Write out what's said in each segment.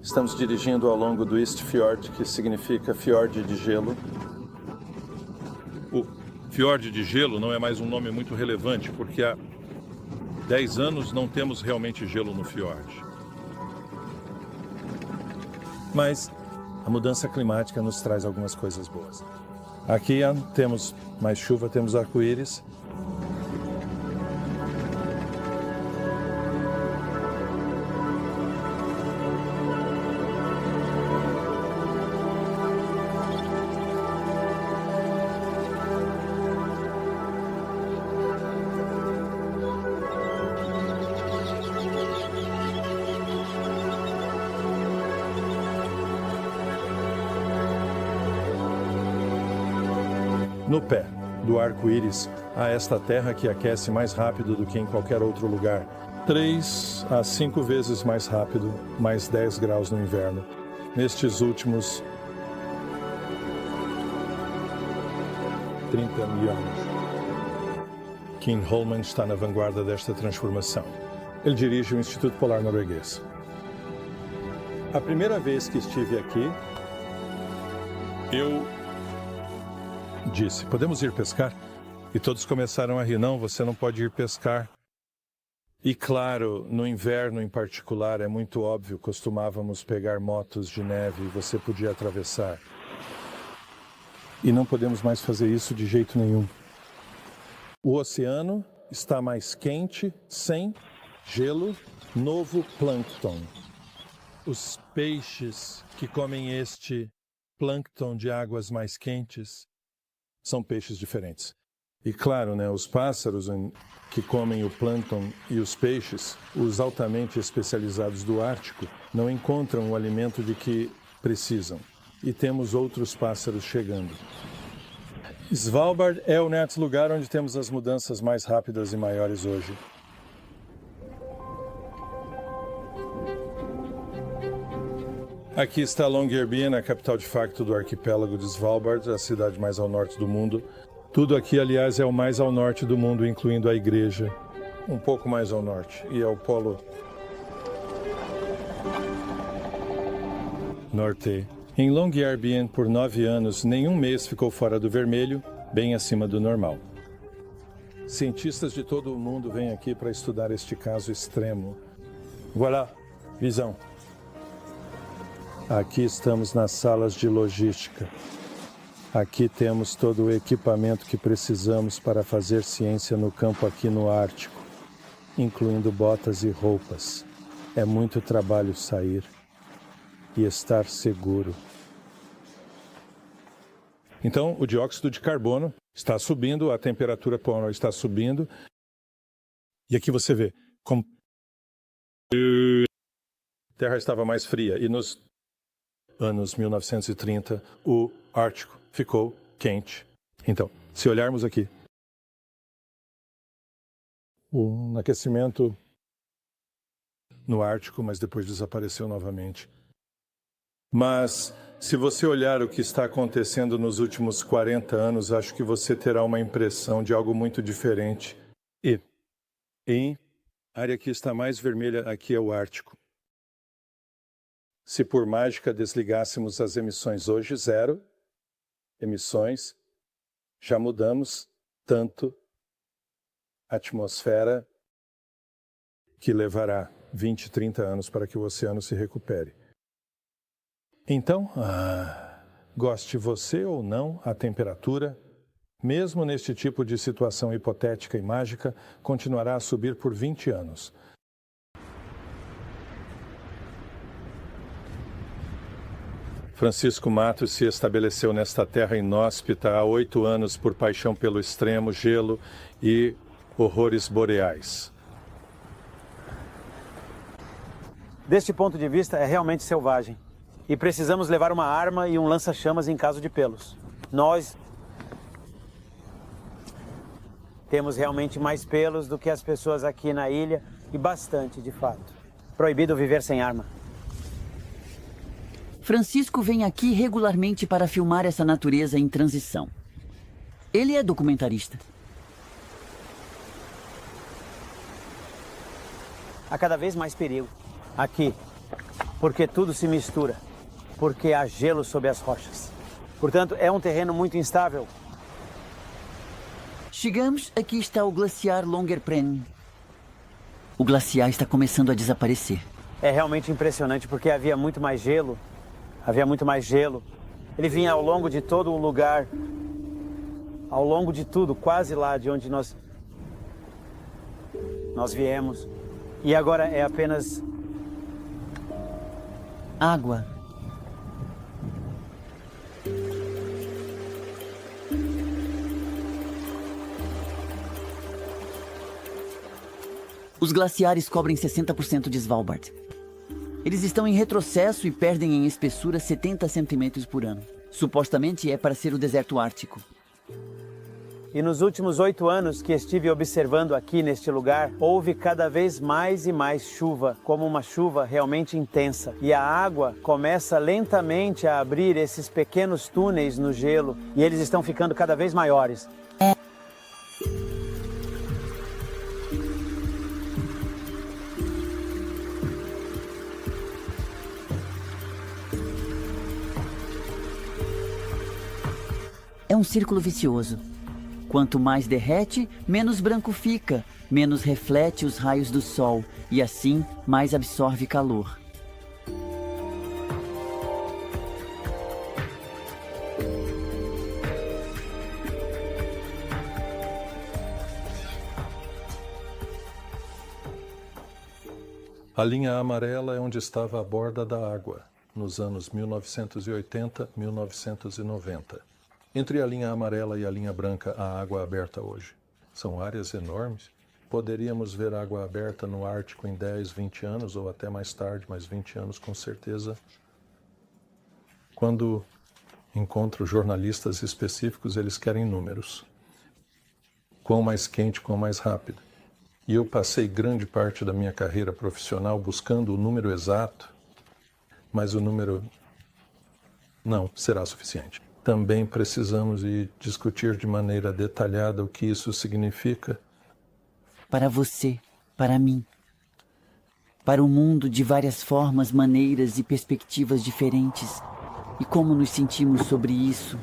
Estamos dirigindo ao longo do East Fjord, que significa fiord de gelo. O fiord de gelo não é mais um nome muito relevante, porque há 10 anos não temos realmente gelo no fiord. Mas a mudança climática nos traz algumas coisas boas. Aqui temos mais chuva, temos arco-íris. No pé do arco-íris, há esta terra que aquece mais rápido do que em qualquer outro lugar. 3 a 5 vezes mais rápido, mais 10 graus no inverno. Nestes últimos 30 mil anos. Kim Holman está na vanguarda desta transformação. Ele dirige o Instituto Polar Norueguês. A primeira vez que estive aqui, eu disse, podemos ir pescar? E todos começaram a rir, não, você não pode ir pescar. E claro, no inverno em particular, é muito óbvio, costumávamos pegar motos de neve e você podia atravessar. E não podemos mais fazer isso de jeito nenhum. O oceano está mais quente, sem gelo, novo plâncton. Os peixes que comem este plâncton de águas mais quentes são peixes diferentes. E claro, os pássaros que comem o plâncton e os peixes, os altamente especializados do Ártico, não encontram o alimento de que precisam. E temos outros pássaros chegando. Svalbard é o lugar onde temos as mudanças mais rápidas e maiores hoje. Aqui está Longyearbyen, a capital de facto do arquipélago de Svalbard, a cidade mais ao norte do mundo. Tudo aqui, aliás, é o mais ao norte do mundo, incluindo a igreja. Um pouco mais ao norte, e é o polo norte. Em Longyearbyen, por 9 anos, nenhum mês ficou fora do vermelho, bem acima do normal. Cientistas de todo o mundo vêm aqui para estudar este caso extremo. Voilà, visão. Aqui estamos nas salas de logística. Aqui temos todo o equipamento que precisamos para fazer ciência no campo aqui no Ártico, incluindo botas e roupas. É muito trabalho sair e estar seguro. Então, o dióxido de carbono está subindo, a temperatura polar está subindo. E aqui você vê como a Terra estava mais fria e nos anos 1930, o Ártico ficou quente. Então, se olharmos aqui, um aquecimento no Ártico, mas depois desapareceu novamente. Mas, se você olhar o que está acontecendo nos últimos 40 anos, acho que você terá uma impressão de algo muito diferente. E a área que está mais vermelha aqui é o Ártico. Se por mágica desligássemos as emissões hoje, 0 emissões, já mudamos tanto a atmosfera que levará 20, 30 anos para que o oceano se recupere. Então, goste você ou não, a temperatura, mesmo neste tipo de situação hipotética e mágica, continuará a subir por 20 anos. Francisco Matos se estabeleceu nesta terra inóspita há 8 anos por paixão pelo extremo, gelo e horrores boreais. Deste ponto de vista, é realmente selvagem. E precisamos levar uma arma e um lança-chamas em caso de pelos. Nós temos realmente mais pelos do que as pessoas aqui na ilha, e bastante, de fato. Proibido viver sem arma. Francisco vem aqui regularmente para filmar essa natureza em transição. Ele é documentarista. Há cada vez mais perigo. Aqui. porque tudo se mistura, porque há gelo sob as rochas. Portanto, é um terreno muito instável. Chegamos, aqui está o glaciar Longerpren. O glaciar está começando a desaparecer. É realmente impressionante porque havia muito mais gelo. Ele vinha ao longo de todo o lugar, ao longo de tudo, quase lá de onde nós viemos. E agora é apenas água. Os glaciares cobrem 60% de Svalbard. Eles estão em retrocesso e perdem em espessura 70 centímetros por ano. Supostamente é para ser o deserto ártico. E nos últimos 8 anos que estive observando aqui neste lugar, houve cada vez mais e mais chuva, como uma chuva realmente intensa. E a água começa lentamente a abrir esses pequenos túneis no gelo, e eles estão ficando cada vez maiores. É um círculo vicioso. Quanto mais derrete, menos branco fica, menos reflete os raios do sol e assim mais absorve calor. A linha amarela é onde estava a borda da água, nos anos 1980, 1990. Entre a linha amarela e a linha branca, há água aberta hoje. São áreas enormes. Poderíamos ver água aberta no Ártico em 10, 20 anos, ou até mais tarde, mais 20 anos, com certeza. Quando encontro jornalistas específicos, eles querem números. Quão mais quente, quão mais rápido. E eu passei grande parte da minha carreira profissional buscando o número exato, mas o número não será suficiente. Também precisamos discutir de maneira detalhada o que isso significa. Para você, para mim, para o mundo de várias formas, maneiras e perspectivas diferentes. E como nos sentimos sobre isso?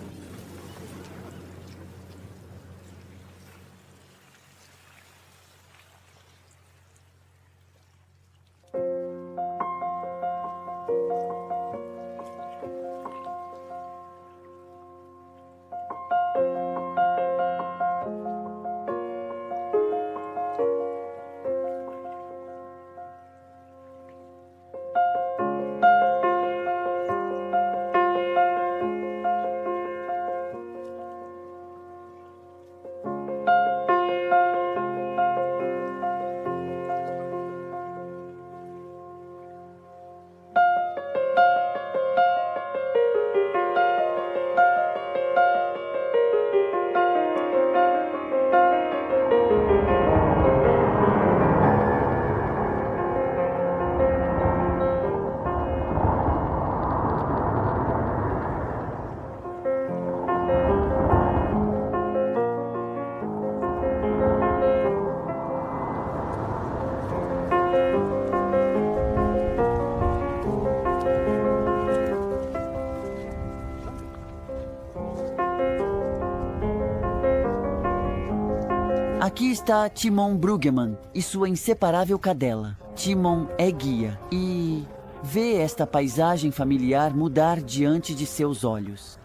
Aqui está Timon Bruggeman e sua inseparável cadela. Timon é guia e vê esta paisagem familiar mudar diante de seus olhos.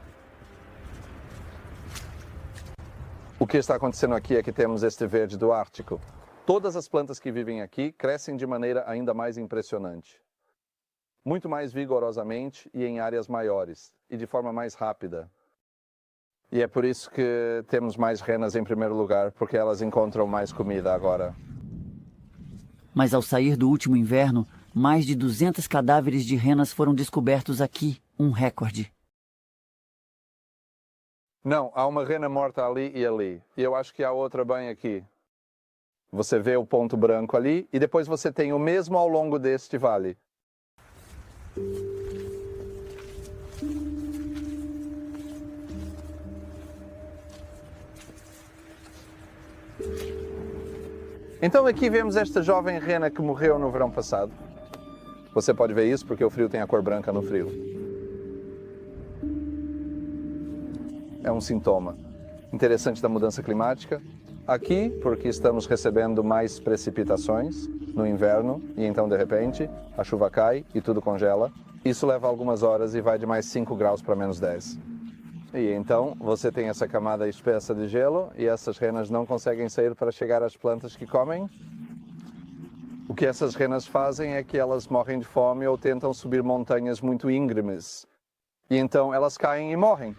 O que está acontecendo aqui é que temos este verde do Ártico. Todas as plantas que vivem aqui crescem de maneira ainda mais impressionante. Muito mais vigorosamente e em áreas maiores, e de forma mais rápida. E é por isso que temos mais renas em primeiro lugar, porque elas encontram mais comida agora. Mas ao sair do último inverno, mais de 200 cadáveres de renas foram descobertos aqui, um recorde. Não, há uma rena morta ali e ali. E eu acho que há outra bem aqui. Você vê o ponto branco ali e depois você tem o mesmo ao longo deste vale. Então aqui vemos esta jovem rena que morreu no verão passado. Você pode ver isso porque o frio tem a cor branca no frio. É um sintoma interessante da mudança climática. Aqui, porque estamos recebendo mais precipitações no inverno e então, de repente, a chuva cai e tudo congela. Isso leva algumas horas e vai de mais 5 graus para menos 10. E então você tem essa camada espessa de gelo e essas renas não conseguem sair para chegar às plantas que comem. O que essas renas fazem é que elas morrem de fome ou tentam subir montanhas muito íngremes. E então elas caem e morrem.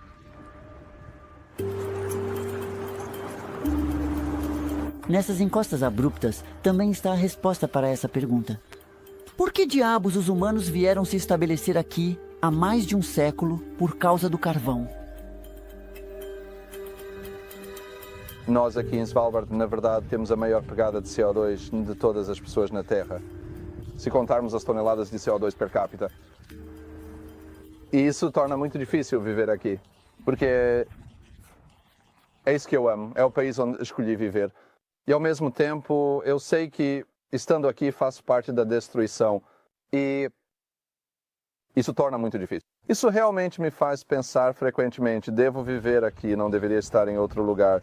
Nessas encostas abruptas também está a resposta para essa pergunta. Por que diabos os humanos vieram se estabelecer aqui há mais de um século por causa do carvão? Nós aqui em Svalbard, na verdade, temos a maior pegada de CO2 de todas as pessoas na Terra, se contarmos as toneladas de CO2 per capita. E isso torna muito difícil viver aqui, porque é isso que eu amo, é o país onde escolhi viver. E ao mesmo tempo, eu sei que, estando aqui, faço parte da destruição. E isso torna muito difícil. Isso realmente me faz pensar frequentemente, devo viver aqui, não deveria estar em outro lugar.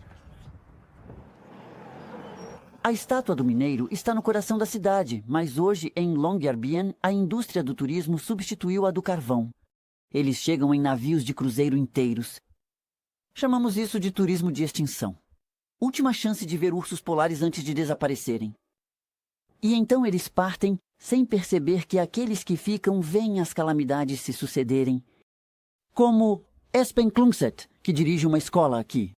A estátua do mineiro está no coração da cidade, mas hoje, em Longyearbyen, a indústria do turismo substituiu a do carvão. Eles chegam em navios de cruzeiro inteiros. Chamamos isso de turismo de extinção. Última chance de ver ursos polares antes de desaparecerem. E então eles partem sem perceber que aqueles que ficam veem as calamidades se sucederem. Como Espen Klungset, que dirige uma escola aqui.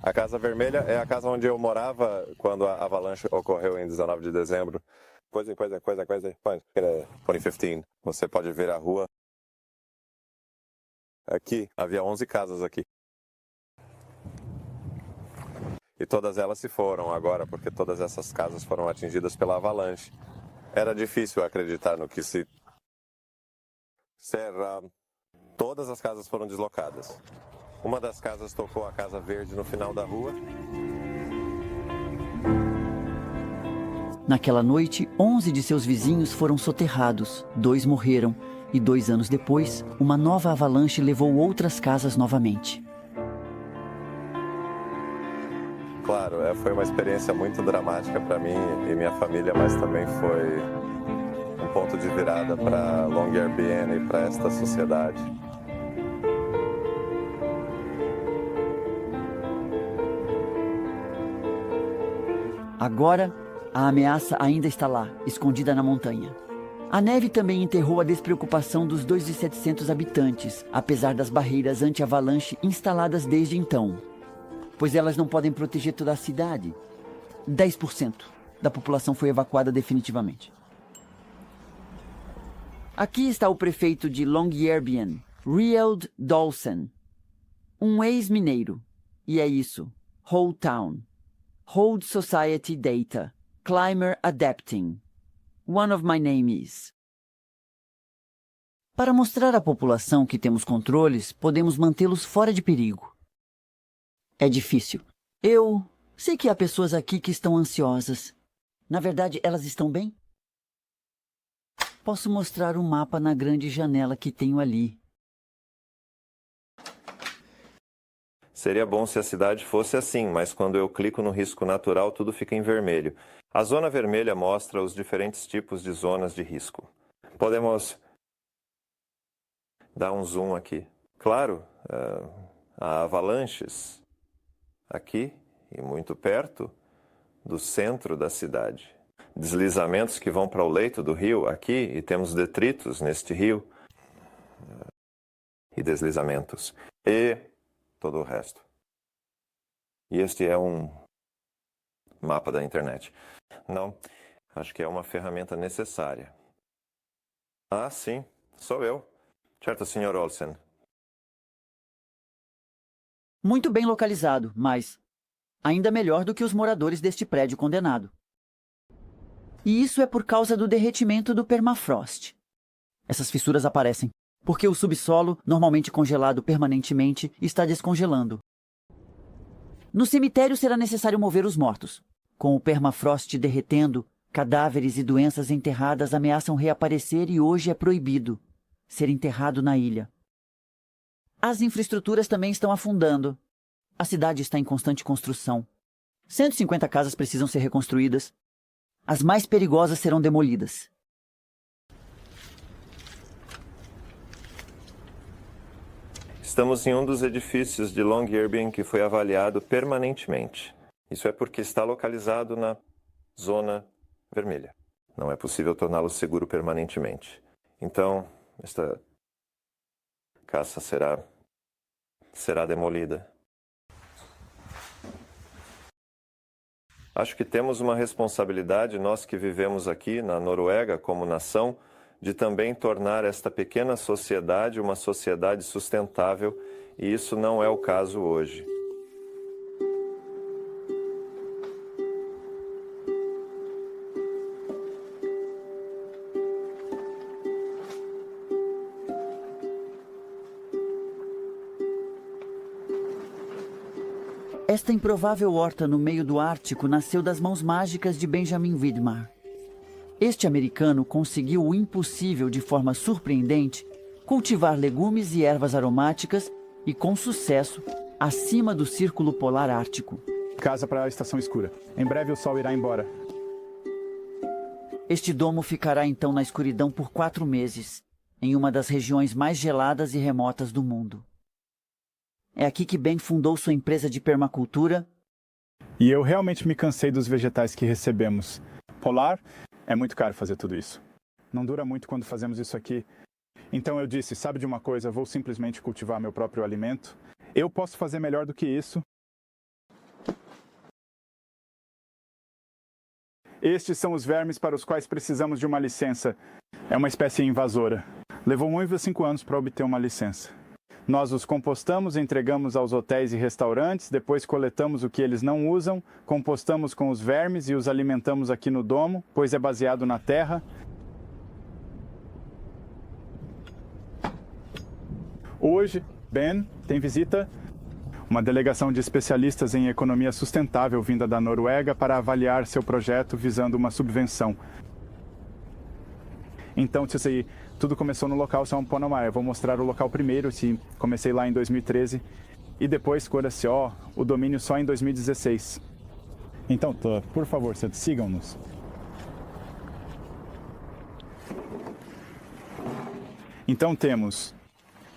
A Casa Vermelha é a casa onde eu morava quando a avalanche ocorreu em 19 de dezembro. 2015. Você pode ver a rua. Aqui, havia 11 casas aqui. E todas elas se foram agora, porque todas essas casas foram atingidas pela avalanche. Era difícil acreditar no que se... Todas as casas foram deslocadas. Uma das casas tocou a Casa Verde no final da rua. Naquela noite, 11 de seus vizinhos foram soterrados, 2 morreram. E 2 anos depois, uma nova avalanche levou outras casas novamente. Claro, foi uma experiência muito dramática para mim e minha família, mas também foi um ponto de virada para Longyearbyen e para esta sociedade. Agora, a ameaça ainda está lá, escondida na montanha. A neve também enterrou a despreocupação dos 2.700 habitantes, apesar das barreiras anti-avalanche instaladas desde então. Pois elas não podem proteger toda a cidade. 10% da população foi evacuada definitivamente. Aqui está o prefeito de Longyearbyen, Rield Dolsen. Um ex-mineiro. E é isso. Whole Town. Hold Society Data. Climber Adapting. One of my name is. Para mostrar à população que temos controles, podemos mantê-los fora de perigo. É difícil. Eu sei que há pessoas aqui que estão ansiosas. Na verdade, elas estão bem? Posso mostrar um mapa na grande janela que tenho ali. Seria bom se a cidade fosse assim, mas quando eu clico no risco natural, tudo fica em vermelho. A zona vermelha mostra os diferentes tipos de zonas de risco. Podemos dar um zoom aqui. Claro, há avalanches aqui e muito perto do centro da cidade. Deslizamentos que vão para o leito do rio aqui e temos detritos neste rio. E deslizamentos. E todo o resto. E este é um mapa da internet. Não, acho que é uma ferramenta necessária. Ah, sim, sou eu. Certo, Sr. Olsen. Muito bem localizado, mas ainda melhor do que os moradores deste prédio condenado. E isso é por causa do derretimento do permafrost. Essas fissuras aparecem porque o subsolo, normalmente congelado permanentemente, está descongelando. No cemitério será necessário mover os mortos. Com o permafrost derretendo, Cadáveres e doenças enterradas ameaçam reaparecer e hoje é proibido ser enterrado na ilha. As infraestruturas também estão afundando. A cidade está em constante construção. 150 casas precisam ser reconstruídas. As mais perigosas serão demolidas. Estamos em um dos edifícios de Longyearbyen que foi avaliado permanentemente. Isso é porque está localizado na zona vermelha. Não é possível torná-lo seguro permanentemente. Então, esta caça será demolida. Acho que temos uma responsabilidade, nós que vivemos aqui na Noruega como nação, de também tornar esta pequena sociedade uma sociedade sustentável, e isso não é o caso hoje. Esta improvável horta no meio do Ártico nasceu das mãos mágicas de Benjamin Widmar. Este americano conseguiu o impossível de forma surpreendente, cultivar legumes e ervas aromáticas e, com sucesso, acima do Círculo Polar Ártico. Casa para a estação escura. Em breve o sol irá embora. Este domo ficará então na escuridão por 4 meses, em uma das regiões mais geladas e remotas do mundo. É aqui que Ben fundou sua empresa de permacultura. E eu realmente me cansei dos vegetais que recebemos. Polar, é muito caro fazer tudo isso. Não dura muito quando fazemos isso aqui. Então eu disse, sabe de uma coisa, vou simplesmente cultivar meu próprio alimento. Eu posso fazer melhor do que isso. Estes são os vermes para os quais precisamos de uma licença. É uma espécie invasora. Levou 1,5 anos para obter uma licença. Nós os compostamos, entregamos aos hotéis e restaurantes, depois coletamos o que eles não usam, compostamos com os vermes e os alimentamos aqui no domo, pois é baseado na terra. Hoje, Ben, tem visita? Uma delegação de especialistas em economia sustentável vinda da Noruega para avaliar seu projeto visando uma subvenção. Então, tudo começou no local São Ponomar. Eu vou mostrar o local primeiro, comecei lá em 2013. E depois, Coració, o domínio só em 2016. Então, por favor, sigam-nos. Então temos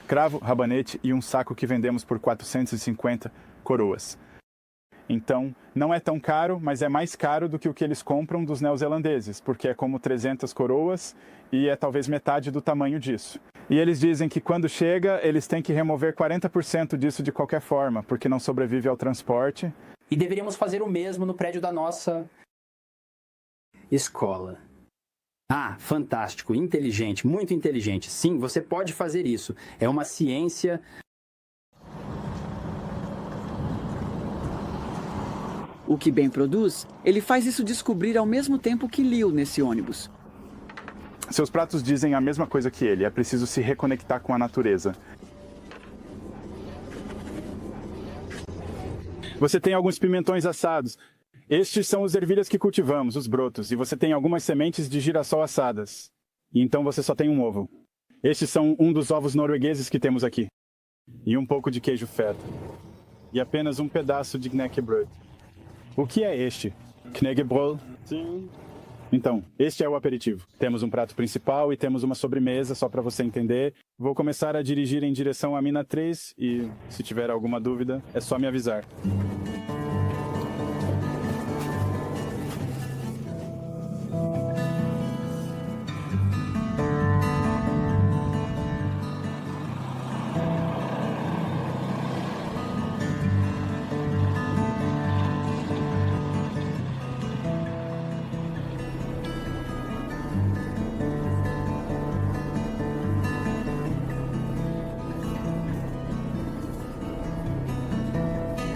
cravo, rabanete e um saco que vendemos por 450 coroas. Então, não é tão caro, mas é mais caro do que o que eles compram dos neozelandeses, porque é como 300 coroas e é talvez metade do tamanho disso. E eles dizem que quando chega, eles têm que remover 40% disso de qualquer forma, porque não sobrevive ao transporte. E deveríamos fazer o mesmo no prédio da nossa escola. Ah, fantástico, inteligente, muito inteligente. Sim, você pode fazer isso. É uma ciência. O que Ben produz, ele faz isso descobrir ao mesmo tempo que Leo nesse ônibus. Seus pratos dizem a mesma coisa que ele. É preciso se reconectar com a natureza. Você tem alguns pimentões assados. Estes são os ervilhas que cultivamos, os brotos. E você tem algumas sementes de girassol assadas. E então você só tem um ovo. Estes são um dos ovos noruegueses que temos aqui. E um pouco de queijo feta. E apenas um pedaço de knäckebröd. O que é este? Knäckebröd? Sim. Então, este é o aperitivo. Temos um prato principal e temos uma sobremesa, só para você entender. Vou começar a dirigir em direção à mina 3 e, se tiver alguma dúvida, é só me avisar.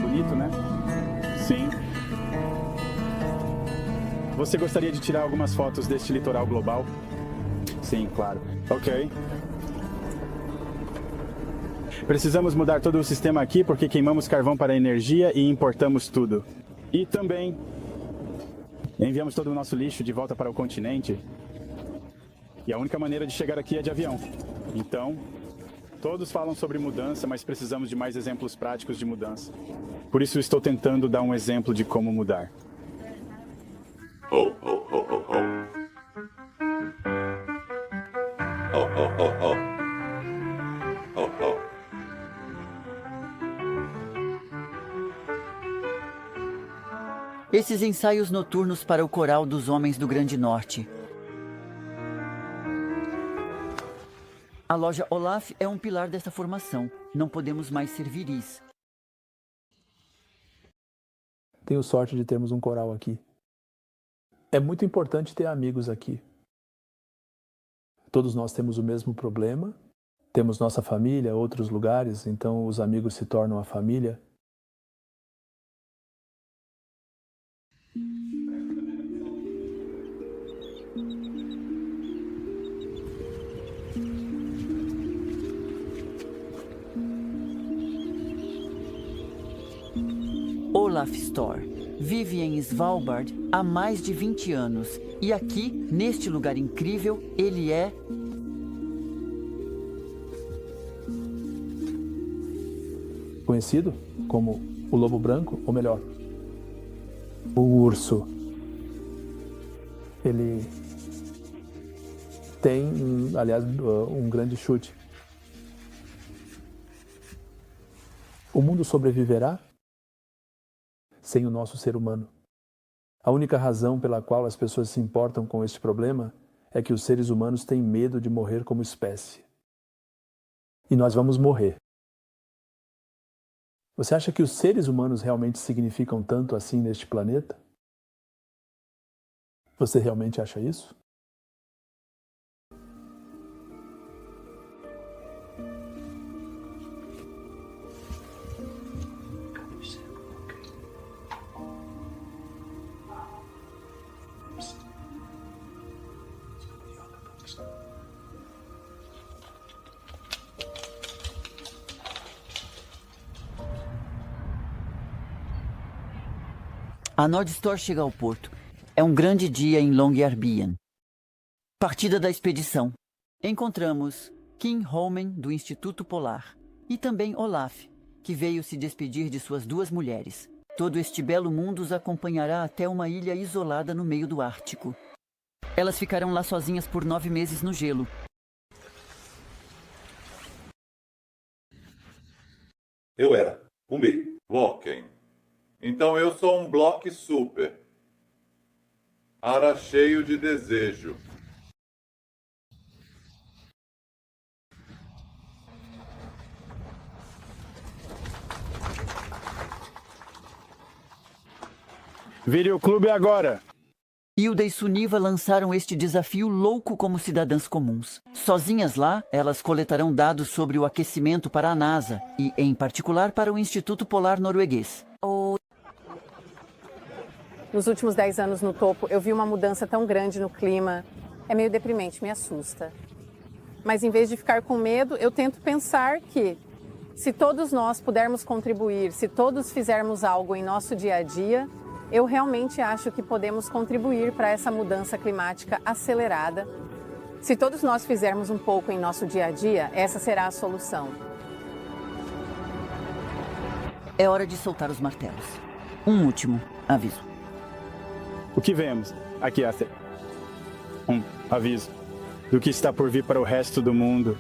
Bonito, né? Sim. Você gostaria de tirar algumas fotos deste litoral global? Sim, claro. Ok. Precisamos mudar todo o sistema aqui porque queimamos carvão para energia e importamos tudo. E também Enviamos todo o nosso lixo de volta para o continente. E a única maneira de chegar aqui é de avião. Então, todos falam sobre mudança, mas precisamos de mais exemplos práticos de mudança. Por isso estou tentando dar um exemplo de como mudar. Ho, ho, ho, ho, ho. Ho, ho, ho, ho. Ho, ho. Esses ensaios noturnos para o coral dos Homens do Grande Norte. A loja Olaf é um pilar desta formação. Não podemos mais ser viris. Tenho sorte de termos um coral aqui. É muito importante ter amigos aqui. Todos nós temos o mesmo problema. Temos nossa família, outros lugares, então os amigos se tornam a família. Olaf Store vive em Svalbard há mais de 20 anos e aqui, neste lugar incrível, ele é conhecido como o lobo branco, ou melhor, o urso. Ele tem, aliás, um grande chute. O mundo sobreviverá sem o nosso ser humano. A única razão pela qual as pessoas se importam com este problema é que os seres humanos têm medo de morrer como espécie. E nós vamos morrer. Você acha que os seres humanos realmente significam tanto assim neste planeta? Você realmente acha isso? A Nord Store chega ao porto. É um grande dia em Longyearbyen. Partida da expedição. Encontramos Kim Holmen, do Instituto Polar, e também Olaf, que veio se despedir de suas 2 mulheres. Todo este belo mundo os acompanhará até uma ilha isolada no meio do Ártico. Elas ficarão lá sozinhas por 9 meses no gelo. Eu era um B. Walking. Então eu sou um bloco super. Ara cheio de desejo. Videoclube agora! Hilda e Suniva lançaram este desafio louco como cidadãs comuns. Sozinhas lá, elas coletarão dados sobre o aquecimento para a NASA e, em particular, para o Instituto Polar Norueguês. Nos últimos 10 anos no topo, eu vi uma mudança tão grande no clima. É meio deprimente, me assusta. Mas em vez de ficar com medo, eu tento pensar que, se todos nós pudermos contribuir, se todos fizermos algo em nosso dia a dia, eu realmente acho que podemos contribuir para essa mudança climática acelerada. Se todos nós fizermos um pouco em nosso dia a dia, essa será a solução. É hora de soltar os martelos. Um último aviso. O que vemos? Aqui, Aster. Um aviso do que está por vir para o resto do mundo.